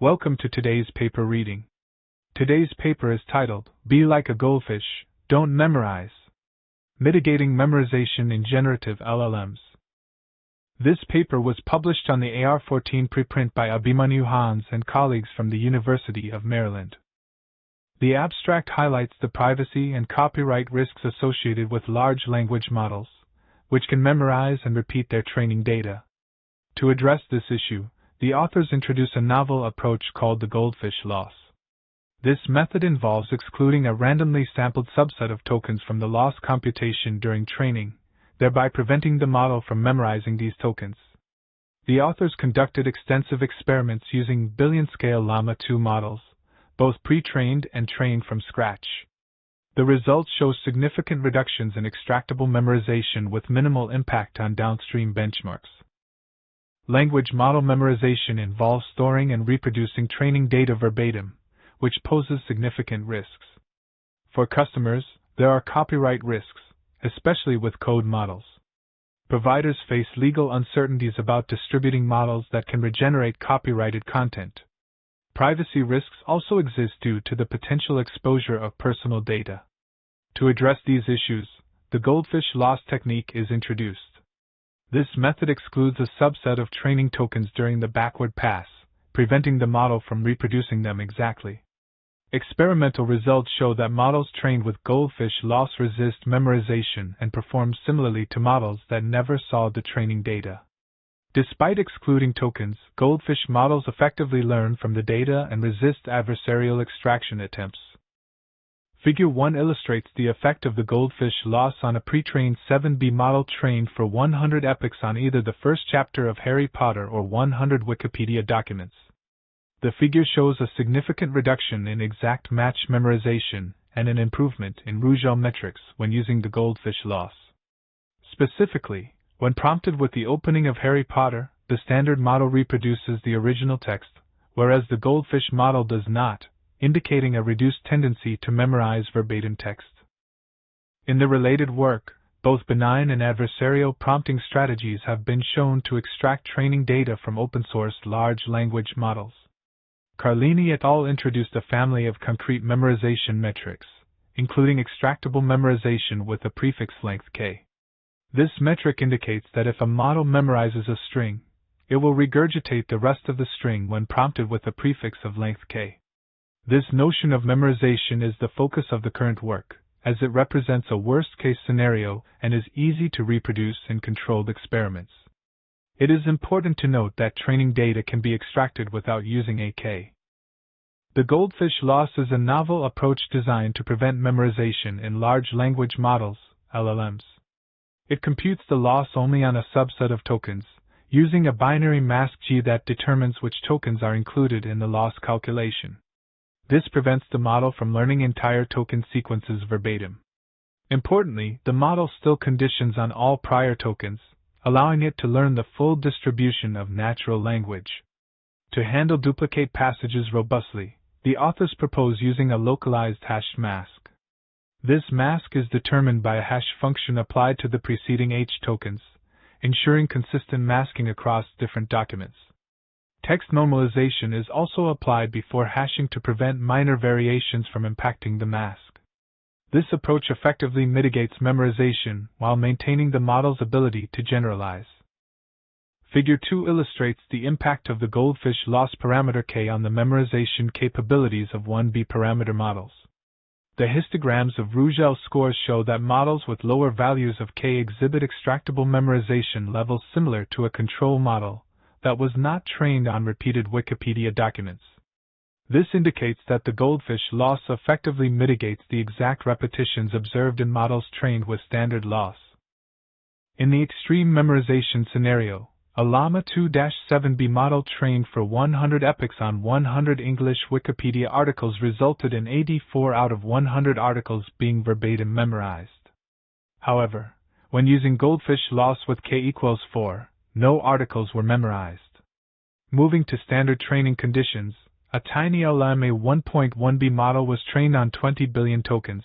Welcome to today's paper reading. Today's paper is titled, Be Like a Goldfish, Don't Memorize. Mitigating Memorization in Generative LLMs. This paper was published on the AR14 preprint by Abhimanyu Hans and colleagues from the University of Maryland. The abstract highlights the privacy and copyright risks associated with large language models, which can memorize and repeat their training data. To address this issue, the authors introduce a novel approach called the Goldfish loss. This method involves excluding a randomly sampled subset of tokens from the loss computation during training, thereby preventing the model from memorizing these tokens. The authors conducted extensive experiments using billion-scale Llama 2 models, both pre-trained and trained from scratch. The results show significant reductions in extractable memorization with minimal impact on downstream benchmarks. Language model memorization involves storing and reproducing training data verbatim, which poses significant risks. For customers, there are copyright risks, especially with code models. Providers face legal uncertainties about distributing models that can regenerate copyrighted content. Privacy risks also exist due to the potential exposure of personal data. To address these issues, the Goldfish loss technique is introduced. This method excludes a subset of training tokens during the backward pass, preventing the model from reproducing them exactly. Experimental results show that models trained with Goldfish loss resist memorization and perform similarly to models that never saw the training data. Despite excluding tokens, Goldfish models effectively learn from the data and resist adversarial extraction attempts. Figure 1 illustrates the effect of the Goldfish loss on a pre-trained 7B model trained for 100 epochs on either the first chapter of Harry Potter or 100 Wikipedia documents. The figure shows a significant reduction in exact match memorization and an improvement in Prajwal metrics when using the Goldfish loss. Specifically, when prompted with the opening of Harry Potter, the standard model reproduces the original text, whereas the Goldfish model does not, indicating a reduced tendency to memorize verbatim text. In the related work, both benign and adversarial prompting strategies have been shown to extract training data from open-source large language models. Carlini et al. Introduced a family of concrete memorization metrics, including extractable memorization with a prefix length k. This metric indicates that if a model memorizes a string, it will regurgitate the rest of the string when prompted with a prefix of length k. This notion of memorization is the focus of the current work, as it represents a worst-case scenario and is easy to reproduce in controlled experiments. It is important to note that training data can be extracted without using AK. The Goldfish loss is a novel approach designed to prevent memorization in large language models, LLMs. It computes the loss only on a subset of tokens, using a binary mask G that determines which tokens are included in the loss calculation. This prevents the model from learning entire token sequences verbatim. Importantly, the model still conditions on all prior tokens, allowing it to learn the full distribution of natural language. To handle duplicate passages robustly, the authors propose using a localized hashed mask. This mask is determined by a hash function applied to the preceding H tokens, ensuring consistent masking across different documents. Text normalization is also applied before hashing to prevent minor variations from impacting the mask. This approach effectively mitigates memorization while maintaining the model's ability to generalize. Figure 2 illustrates the impact of the Goldfish loss parameter k on the memorization capabilities of 1B parameter models. The histograms of Prajwal scores show that models with lower values of k exhibit extractable memorization levels similar to a control model that was not trained on repeated Wikipedia documents. This indicates that the Goldfish loss effectively mitigates the exact repetitions observed in models trained with standard loss. In the extreme memorization scenario, a Llama 2-7B model trained for 100 epochs on 100 English Wikipedia articles resulted in 84 out of 100 articles being verbatim memorized. However, when using Goldfish loss with k equals 4, no articles were memorized. Moving to standard training conditions, a tiny Llama 1.1B model was trained on 20 billion tokens,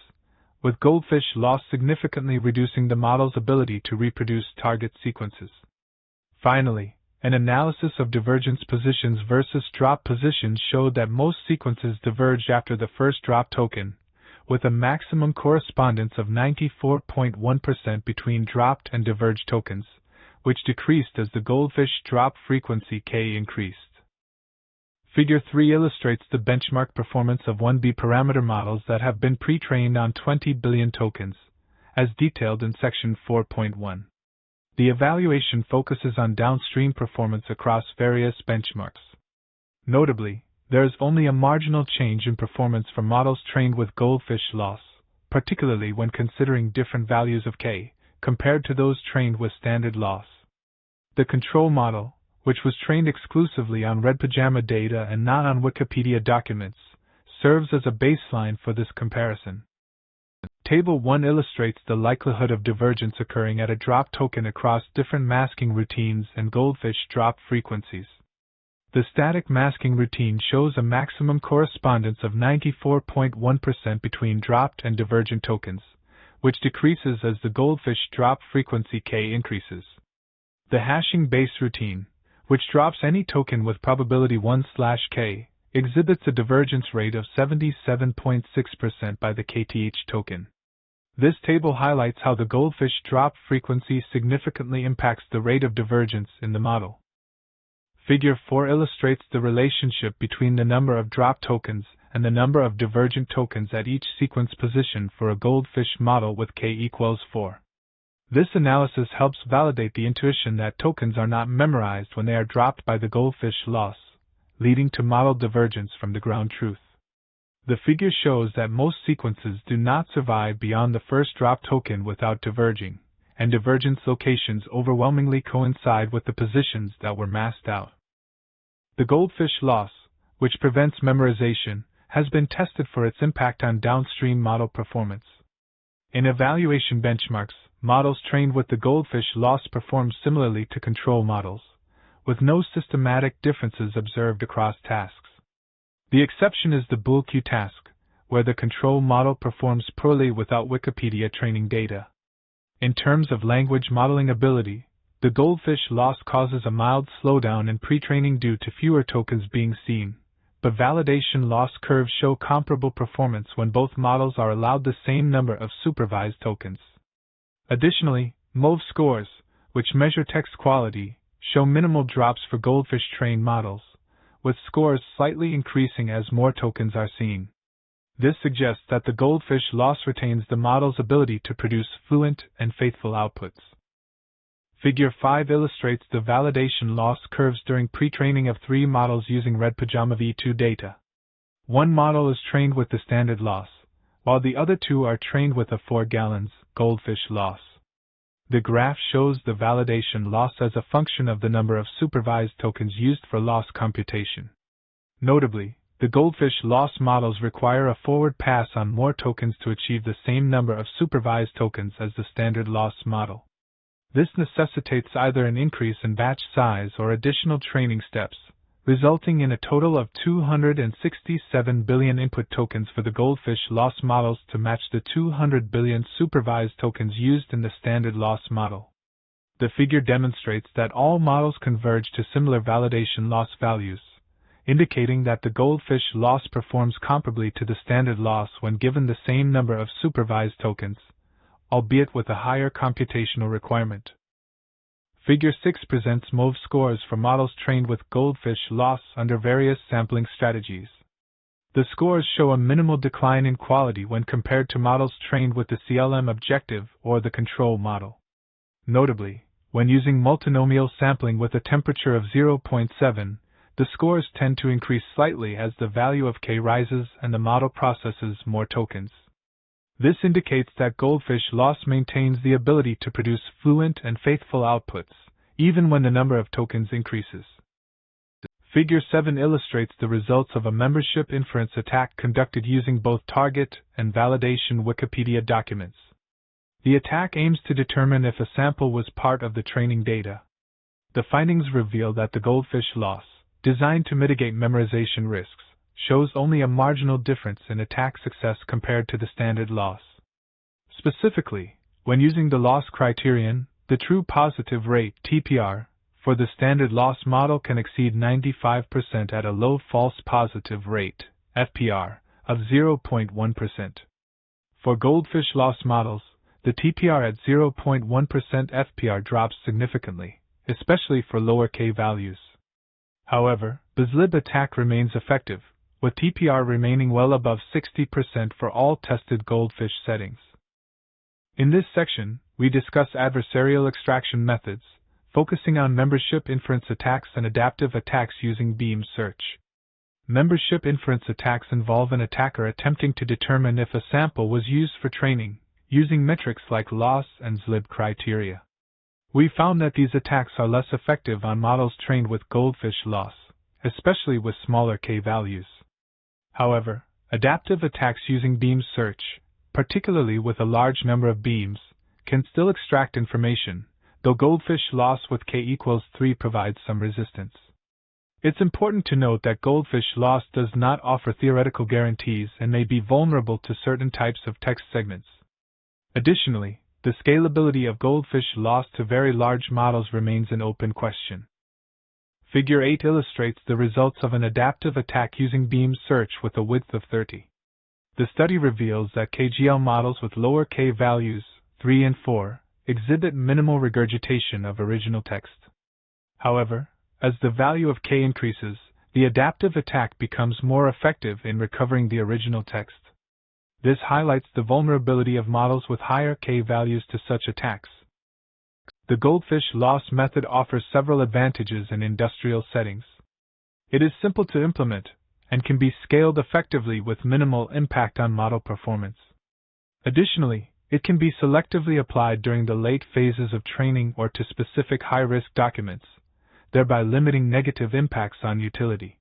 with Goldfish loss significantly reducing the model's ability to reproduce target sequences. Finally, An analysis of divergence positions versus drop positions showed that most sequences diverged after the first drop token, with a maximum correspondence of 94.1% between dropped and diverged tokens, which decreased as the Goldfish drop frequency K increased. Figure 3 illustrates the benchmark performance of 1B parameter models that have been pre-trained on 20 billion tokens, as detailed in section 4.1. The evaluation focuses on downstream performance across various benchmarks. Notably, there is only a marginal change in performance for models trained with Goldfish loss, particularly when considering different values of K, compared to those trained with standard loss. The control model, which was trained exclusively on Red Pajama data and not on Wikipedia documents, serves as a baseline for this comparison. Table 1 illustrates the likelihood of divergence occurring at a drop token across different masking routines and Goldfish drop frequencies. The static masking routine shows a maximum correspondence of 94.1% between dropped and divergent tokens, which decreases as the Goldfish drop frequency K increases. The hashing base routine, which drops any token with probability 1/k, exhibits a divergence rate of 77.6% by the kth token. This table highlights how the Goldfish drop frequency significantly impacts the rate of divergence in the model. Figure 4 illustrates the relationship between the number of drop tokens and the number of divergent tokens at each sequence position for a Goldfish model with K equals 4. This analysis helps validate the intuition that tokens are not memorized when they are dropped by the Goldfish loss, leading to model divergence from the ground truth. The figure shows that most sequences do not survive beyond the first drop token without diverging, and divergence locations overwhelmingly coincide with the positions that were masked out. The Goldfish loss, which prevents memorization, has been tested for its impact on downstream model performance. In evaluation benchmarks, models trained with the Goldfish loss perform similarly to control models, with no systematic differences observed across tasks. The exception is the Boole-Q task, where the control model performs poorly without Wikipedia training data. In terms of language modeling ability, the Goldfish loss causes a mild slowdown in pre-training due to fewer tokens being seen, but validation loss curves show comparable performance when both models are allowed the same number of supervised tokens. Additionally, MOVE scores, which measure text quality, show minimal drops for Goldfish trained models, with scores slightly increasing as more tokens are seen. This suggests that the Goldfish loss retains the model's ability to produce fluent and faithful outputs. Figure 5 illustrates the validation loss curves during pre-training of 3 models using Red Pajama v2 data. One model is trained with the standard loss, while the other 2 are trained with a 4 gallons Goldfish loss. The graph shows the validation loss as a function of the number of supervised tokens used for loss computation. Notably, the Goldfish loss models require a forward pass on more tokens to achieve the same number of supervised tokens as the standard loss model. This necessitates either an increase in batch size or additional training steps, resulting in a total of 267 billion input tokens for the Goldfish loss models to match the 200 billion supervised tokens used in the standard loss model. The figure demonstrates that all models converge to similar validation loss values, indicating that the Goldfish loss performs comparably to the standard loss when given the same number of supervised tokens, albeit with a higher computational requirement. Figure 6 presents MOVE scores for models trained with Goldfish loss under various sampling strategies. The scores show a minimal decline in quality when compared to models trained with the CLM objective or the control model. Notably, when using multinomial sampling with a temperature of 0.7, the scores tend to increase slightly as the value of K rises and the model processes more tokens. This indicates that Goldfish loss maintains the ability to produce fluent and faithful outputs, even when the number of tokens increases. Figure 7 illustrates the results of a membership inference attack conducted using both target and validation Wikipedia documents. The attack aims to determine if a sample was part of the training data. The findings reveal that the Goldfish loss, designed to mitigate memorization risks, shows only a marginal difference in attack success compared to the standard loss. Specifically, when using the loss criterion, the true positive rate (TPR) for the standard loss model can exceed 95% at a low false positive rate, FPR, of 0.1%. For Goldfish loss models, the TPR at 0.1% FPR drops significantly, especially for lower k values. However, BizLib attack remains effective, with TPR remaining well above 60% for all tested Goldfish settings. In this section, we discuss adversarial extraction methods, focusing on membership inference attacks and adaptive attacks using beam search. Membership inference attacks involve an attacker attempting to determine if a sample was used for training, using metrics like loss and ZLib criteria. We found that these attacks are less effective on models trained with Goldfish loss, especially with smaller k values. However, adaptive attacks using beam search, particularly with a large number of beams, can still extract information, though Goldfish loss with k equals 3 provides some resistance. It's important to note that Goldfish loss does not offer theoretical guarantees and may be vulnerable to certain types of text segments. Additionally, the scalability of Goldfish loss to very large models remains an open question. Figure 8 illustrates the results of an adaptive attack using beam search with a width of 30. The study reveals that KGL models with lower k values, 3 and 4, exhibit minimal regurgitation of original text. However, as the value of k increases, the adaptive attack becomes more effective in recovering the original text. This highlights the vulnerability of models with higher k values to such attacks. The Goldfish loss method offers several advantages in industrial settings. It is simple to implement, and can be scaled effectively with minimal impact on model performance. Additionally, it can be selectively applied during the late phases of training or to specific high-risk documents, thereby limiting negative impacts on utility.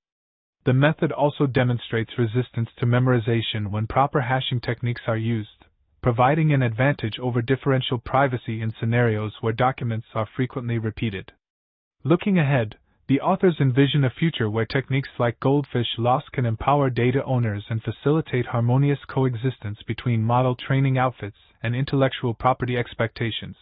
The method also demonstrates resistance to memorization when proper hashing techniques are used, providing an advantage over differential privacy in scenarios where documents are frequently repeated. Looking ahead, the authors envision a future where techniques like Goldfish loss can empower data owners and facilitate harmonious coexistence between model training outfits and intellectual property expectations.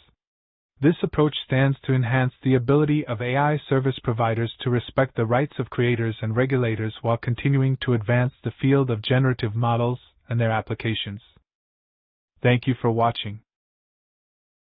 This approach stands to enhance the ability of AI service providers to respect the rights of creators and regulators while continuing to advance the field of generative models and their applications. Thank you for watching.